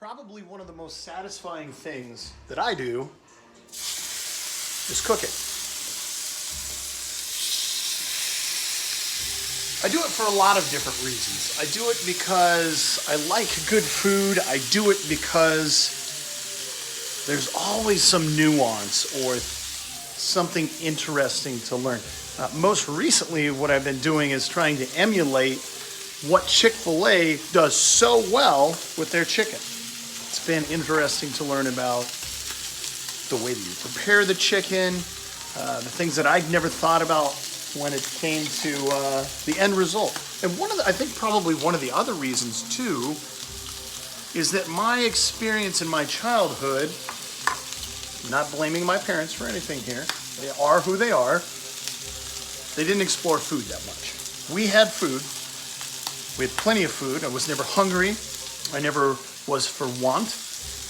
Probably one of the most satisfying things that I do is cooking. I do it for a lot of different reasons. I do it because I like good food. I do it because there's always some nuance or something interesting to learn. Most recently, what I've been doing is trying to emulate what Chick-fil-A does so well with their chicken. It's been interesting to learn about the way that you prepare the chicken, the things that I'd never thought about when it came to the end result. And I think probably one of the other reasons too is that my experience in my childhood, I'm not blaming my parents for anything here, they are who they are, they didn't explore food that much. We had food, we had plenty of food, I was never hungry, I never was for want,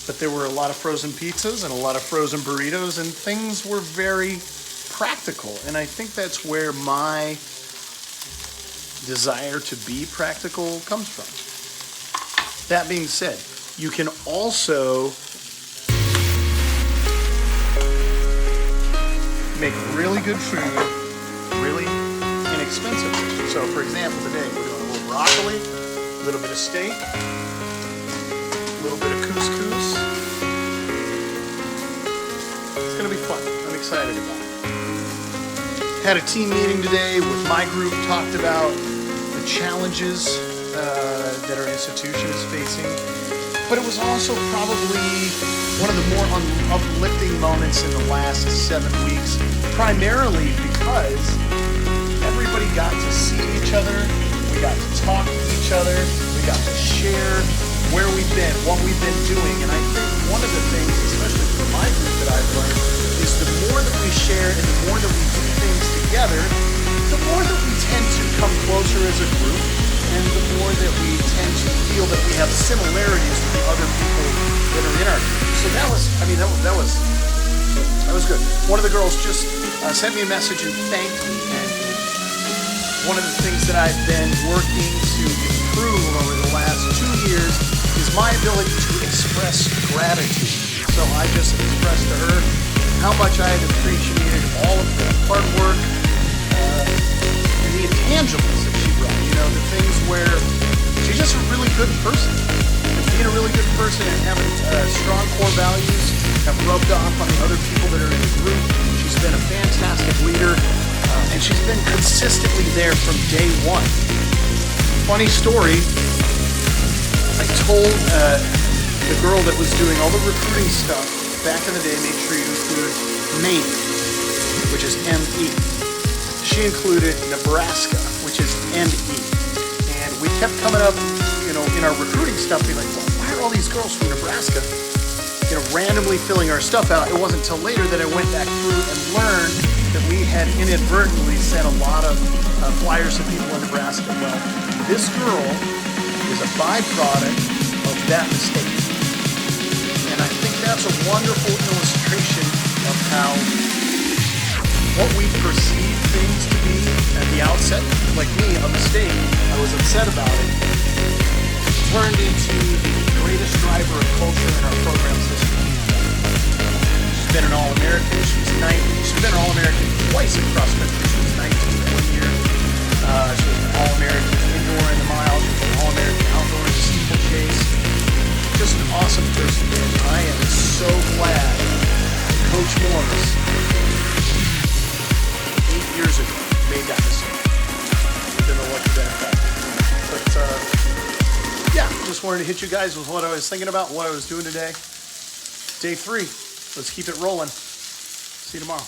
but there were a lot of frozen pizzas and a lot of frozen burritos, and things were very practical. And I think that's where my desire to be practical comes from. That being said, you can also make really good food really inexpensive. So for example, today we're doing a little broccoli, a little bit of steak, a little bit of couscous. It's gonna be fun. I'm excited about it. Had a team meeting today with my group, talked about the challenges that our institution is facing, but it was also probably one of the more uplifting moments in the last 7 weeks, primarily because everybody got to see each other, we got to talk to each other, we got to share where we've been, what we've been doing. And I think one of the things, especially for my group, that I've learned is the more that we share and the more that we do things together, the more that we tend to come closer as a group, and the more that we tend to feel that we have similarities with the other people that are in our group. So that was good. One of the girls just sent me a message and thanked me, and one of the things that I've been working to improve over the last 2 years is my ability to express gratitude. So I just expressed to her how much I had appreciated all of the hard work and the intangibles that she brought. You know, the things where she's just a really good person. Being a really good person and having strong core values have rubbed off on the other people that are in the group. She's been a fantastic leader, and she's been consistently there from day one. Funny story, I told the girl that was doing all the recruiting stuff back in the day, make sure you include Maine, which is M-E. She included Nebraska, which is N-E. And we kept coming up, you know, in our recruiting stuff, being like, well, why are all these girls from Nebraska, you know, randomly filling our stuff out? It wasn't until later that I went back through and learned that we had inadvertently sent a lot of flyers to people in Nebraska. Well, this girl is a byproduct of that mistake. And I think that's a wonderful illustration of how what we perceive things to be at the outset, like me, a mistake, I was upset about it, turned into the greatest driver of culture in our program's history. She's been an All-American. She's been an All-American twice in cross country. She was 19 one year. She was an All-American indoor in the mile. She was an All-American outdoor in the steeplechase. Just an awesome person. I am so glad Coach Morris, 8 years ago, made that mistake. I didn't know what to do that. But yeah, just wanted to hit you guys with what I was thinking about, what I was doing today. Day 3. Let's keep it rolling. See you tomorrow.